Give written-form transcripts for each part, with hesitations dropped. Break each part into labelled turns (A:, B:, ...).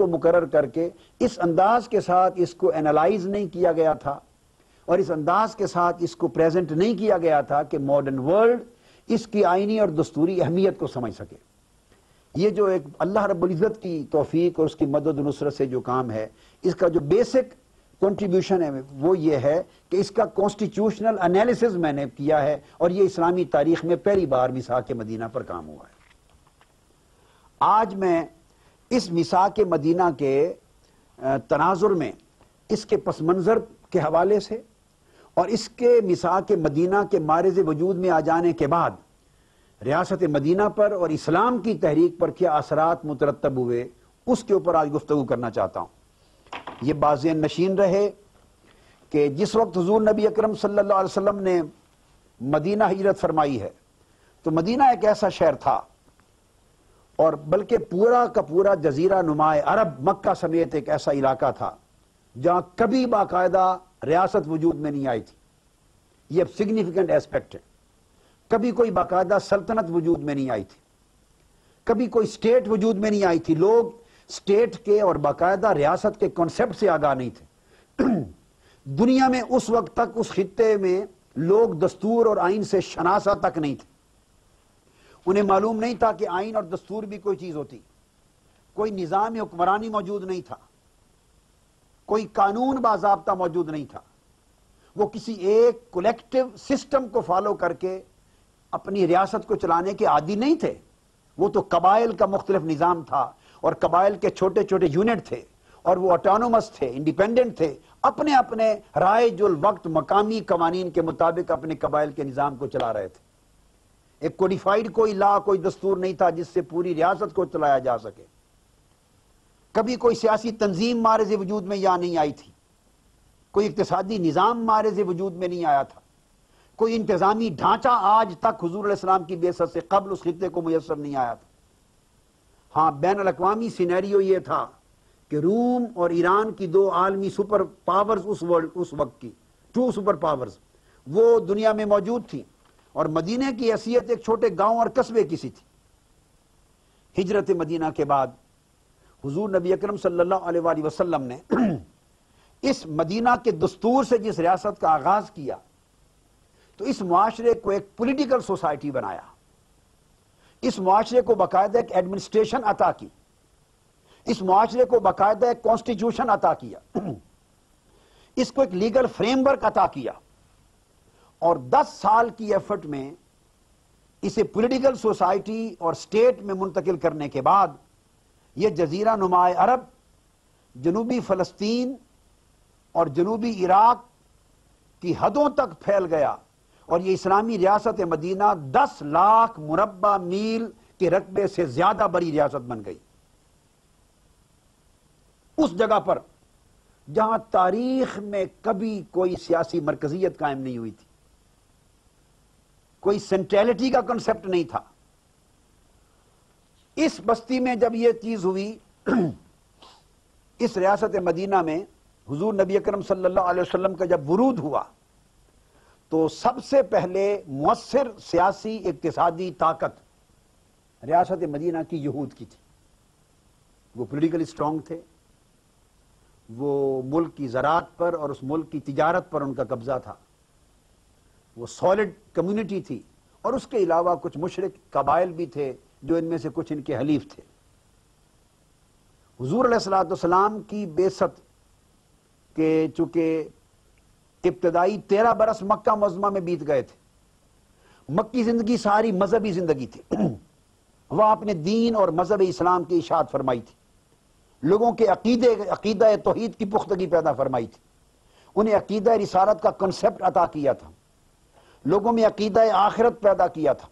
A: کو مقرر کر کے اس انداز کے ساتھ اس کو اینالائز نہیں کیا گیا تھا اور اس انداز کے ساتھ اس کو پریزنٹ نہیں کیا گیا تھا کہ ماڈرن ورلڈ اس کی آئینی اور دستوری اہمیت کو سمجھ سکے۔ یہ جو ایک اللہ رب العزت کی توفیق اور اس کی مدد و نصرت سے جو کام ہے، اس کا جو بیسک کنٹریبیوشن ہے وہ یہ ہے کہ اس کا کانسٹیٹیوشنل انالیسز میں نے کیا ہے، اور یہ اسلامی تاریخ میں پہلی بار میثاق مدینہ پر کام ہوا ہے۔ آج میں اس میثاق مدینہ کے تناظر میں اس کے پس منظر کے حوالے سے اور اس کے میثاق مدینہ کے معرض وجود میں آ جانے کے بعد ریاست مدینہ پر اور اسلام کی تحریک پر کیا اثرات مترتب ہوئے، اس کے اوپر آج گفتگو کرنا چاہتا ہوں۔ یہ بازین نشین رہے کہ جس وقت حضور نبی اکرم صلی اللہ علیہ وسلم نے مدینہ ہجرت فرمائی ہے تو مدینہ ایک ایسا شہر تھا، اور بلکہ پورا کا پورا جزیرہ نما عرب مکہ سمیت ایک ایسا علاقہ تھا جہاں کبھی باقاعدہ ریاست وجود میں نہیں آئی تھی۔ یہ سگنیفیکنٹ ایسپیکٹ ہے۔ کبھی کوئی باقاعدہ سلطنت وجود میں نہیں آئی تھی، کبھی کوئی سٹیٹ وجود میں نہیں آئی تھی، لوگ سٹیٹ کے اور باقاعدہ ریاست کے کنسپٹ سے آگاہ نہیں تھے۔ دنیا میں اس وقت تک اس خطے میں لوگ دستور اور آئین سے شناسہ تک نہیں تھے۔ انہیں معلوم نہیں تھا کہ آئین اور دستور بھی کوئی چیز ہوتی، کوئی نظام حکمرانی موجود نہیں تھا، کوئی قانون باضابطہ موجود نہیں تھا۔ وہ کسی ایک کولیکٹیو سسٹم کو فالو کر کے اپنی ریاست کو چلانے کے عادی نہیں تھے۔ وہ تو قبائل کا مختلف نظام تھا، اور قبائل کے چھوٹے چھوٹے یونٹ تھے، اور وہ آٹونومس تھے، انڈیپینڈنٹ تھے، اپنے اپنے رائج الوقت مقامی قوانین کے مطابق اپنے قبائل کے نظام کو چلا رہے تھے۔ ایک کوڈیفائیڈ کوئی لا، کوئی دستور نہیں تھا جس سے پوری ریاست کو چلایا جا سکے۔ کبھی کوئی سیاسی تنظیم معرض وجود میں یا نہیں آئی تھی، کوئی اقتصادی نظام معرض وجود میں نہیں آیا تھا، کوئی انتظامی ڈھانچہ آج تک حضور علیہ السلام کی بعثت سے قبل اس خطے کو میسر نہیں آیا تھا۔ ہاں، بین الاقوامی سینیریو یہ تھا کہ روم اور ایران کی دو عالمی سپر پاورز اس وقت کی ٹو سپر پاورز وہ دنیا میں موجود تھیں، اور مدینہ کی حیثیت ایک چھوٹے گاؤں اور قصبے کی سی تھی۔ ہجرت مدینہ کے بعد حضور نبی اکرم صلی اللہ علیہ وآلہ وسلم نے اس مدینہ کے دستور سے جس ریاست کا آغاز کیا تو اس معاشرے کو ایک پولیٹیکل سوسائٹی بنایا، اس معاشرے کو باقاعدہ ایک ایڈمنسٹریشن عطا کی، اس معاشرے کو باقاعدہ ایک کانسٹیٹیوشن عطا کیا، اس کو ایک لیگل فریم ورک عطا کیا، اور 10 سال کی ایفرٹ میں اسے پولیٹیکل سوسائٹی اور سٹیٹ میں منتقل کرنے کے بعد یہ جزیرہ نما عرب، جنوبی فلسطین اور جنوبی عراق کی حدوں تک پھیل گیا، اور یہ اسلامی ریاست مدینہ 10 لاکھ مربع میل کے رقبے سے زیادہ بڑی ریاست بن گئی۔ اس جگہ پر جہاں تاریخ میں کبھی کوئی سیاسی مرکزیت قائم نہیں ہوئی تھی، کوئی سینٹرلٹی کا کنسپٹ نہیں تھا، اس بستی میں جب یہ چیز ہوئی، اس ریاست مدینہ میں حضور نبی اکرم صلی اللہ علیہ وسلم کا جب ورود ہوا تو سب سے پہلے مؤثر سیاسی اقتصادی طاقت ریاست مدینہ کی یہود کی تھی۔ وہ پولیٹیکلی سٹرونگ تھے، وہ ملک کی زراعت پر اور اس ملک کی تجارت پر ان کا قبضہ تھا، وہ سالڈ کمیونٹی تھی، اور اس کے علاوہ کچھ مشرک قبائل بھی تھے جو ان میں سے کچھ ان کے حلیف تھے۔ حضور علیہ السلام کی بعثت کے چونکہ ابتدائی 13 برس مکہ معظمہ میں بیت گئے تھے، مکی زندگی ساری مذہبی زندگی تھی، وہ اپنے دین اور مذہب اسلام کی اشاعت فرمائی تھی، لوگوں کے عقیدہ توحید کی پختگی پیدا فرمائی تھی، انہیں عقیدہ رسالت کا کنسپٹ عطا کیا تھا، لوگوں میں عقیدہ آخرت پیدا کیا تھا،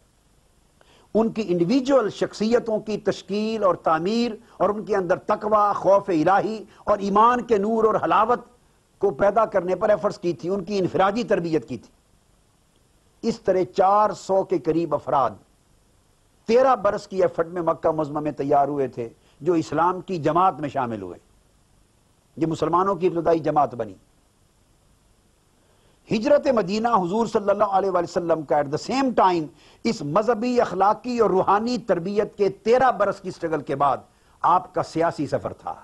A: ان کی انڈیویجول شخصیتوں کی تشکیل اور تعمیر اور ان کے اندر تقوی، خوف الہی اور ایمان کے نور اور حلاوت کو پیدا کرنے پر ایفرٹس کی تھی، ان کی انفرادی تربیت کی تھی۔ اس طرح 400 کے قریب افراد 13 برس کی ایفرٹ میں مکہ معظمہ میں تیار ہوئے تھے جو اسلام کی جماعت میں شامل ہوئے، یہ مسلمانوں کی ابتدائی جماعت بنی۔ ہجرت مدینہ حضور صلی اللہ علیہ وآلہ وسلم کا ایٹ دا سیم ٹائم اس مذہبی، اخلاقی اور روحانی تربیت کے 13 برس کی سٹرگل کے بعد آپ کا سیاسی سفر تھا۔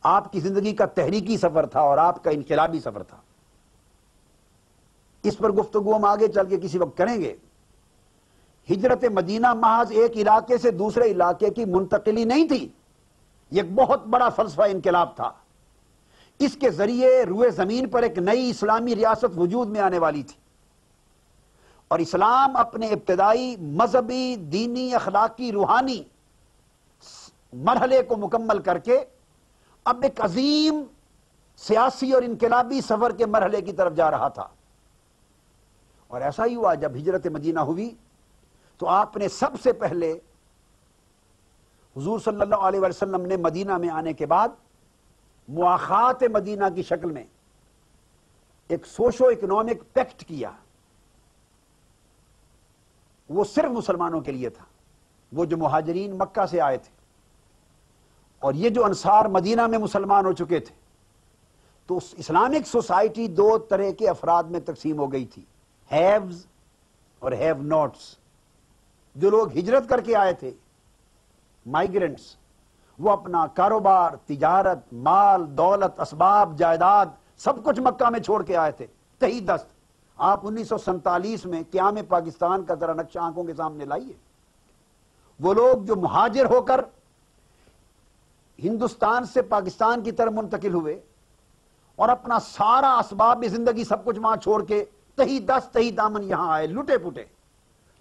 A: آپ کی زندگی کا تحریکی سفر تھا اور آپ کا انقلابی سفر تھا. اس پر گفتگو ہم آگے چل کے کسی وقت کریں گے. ہجرت مدینہ محض ایک علاقے سے دوسرے علاقے کی منتقلی نہیں تھی، یہ ایک بہت بڑا فلسفہ انقلاب تھا. اس کے ذریعے روئے زمین پر ایک نئی اسلامی ریاست وجود میں آنے والی تھی، اور اسلام اپنے ابتدائی مذہبی، دینی، اخلاقی، روحانی مرحلے کو مکمل کر کے اب ایک عظیم سیاسی اور انقلابی سفر کے مرحلے کی طرف جا رہا تھا. اور ایسا ہی ہوا، جب ہجرت مدینہ ہوئی تو آپ نے سب سے پہلے حضور صلی اللہ علیہ وسلم نے مدینہ میں آنے کے بعد مواخات مدینہ کی شکل میں ایک سوشو اکنامک پیکٹ کیا. وہ صرف مسلمانوں کے لیے تھا، وہ جو مہاجرین مکہ سے آئے تھے اور یہ جو انصار مدینہ میں مسلمان ہو چکے تھے. تو اسلامک سوسائٹی دو طرح کے افراد میں تقسیم ہو گئی تھی، ہیوز اور ہیو ناٹس. جو لوگ ہجرت کر کے آئے تھے، مائیگرنٹس، وہ اپنا کاروبار، تجارت، مال، دولت، اسباب، جائیداد سب کچھ مکہ میں چھوڑ کے آئے تھے تہی دست. آپ 1947 میں قیام پاکستان کا ذرا نقشہ آنکھوں کے سامنے لائیے. وہ لوگ جو مہاجر ہو کر ہندوستان سے پاکستان کی طرف منتقل ہوئے اور اپنا سارا اسباب زندگی سب کچھ وہاں چھوڑ کے تہی دست تہی دامن یہاں آئے، لٹے پٹے.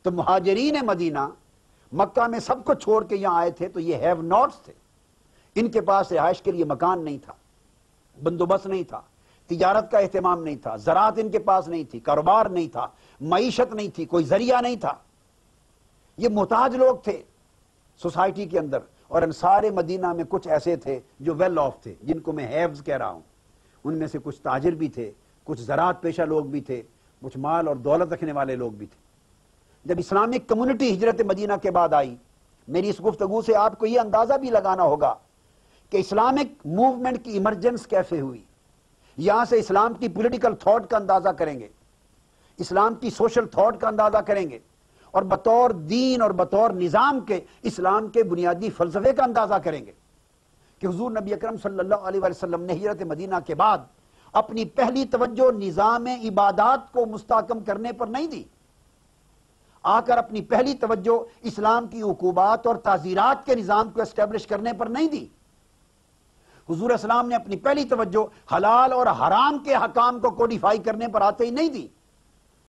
A: تو مہاجرین مدینہ مکہ میں سب کچھ چھوڑ کے یہاں آئے تھے، تو یہ ہیو ناٹس تھے. ان کے پاس رہائش کے لیے مکان نہیں تھا، بندوبست نہیں تھا، تجارت کا اہتمام نہیں تھا، زراعت ان کے پاس نہیں تھی، کاروبار نہیں تھا، معیشت نہیں تھی، کوئی ذریعہ نہیں تھا. یہ محتاج لوگ تھے سوسائٹی کے اندر. اور انصار مدینہ میں کچھ ایسے تھے جو ویل آف تھے، جن کو میں ہیوز کہہ رہا ہوں. ان میں سے کچھ تاجر بھی تھے، کچھ زراعت پیشہ لوگ بھی تھے، کچھ مال اور دولت رکھنے والے لوگ بھی تھے. جب اسلامک کمیونٹی ہجرت مدینہ کے بعد آئی، میری اس گفتگو سے آپ کو یہ اندازہ بھی لگانا ہوگا کہ اسلامک موومنٹ کی ایمرجنس کیسے ہوئی. یہاں سے اسلام کی پولیٹیکل تھاٹ کا اندازہ کریں گے، اسلام کی سوشل تھاٹ کا اندازہ کریں گے، اور بطور دین اور بطور نظام کے اسلام کے بنیادی فلسفے کا اندازہ کریں گے کہ حضور نبی اکرم صلی اللہ علیہ وسلم نے ہجرت مدینہ کے بعد اپنی پہلی توجہ نظام عبادات کو مستحکم کرنے پر نہیں دی. آ کر اپنی پہلی توجہ اسلام کی عقوبات اور تعزیرات کے نظام کو اسٹیبلش کرنے پر نہیں دی. حضور اسلام نے اپنی پہلی توجہ حلال اور حرام کے حکام کو کوڈیفائی کرنے پر آتے ہی نہیں دی.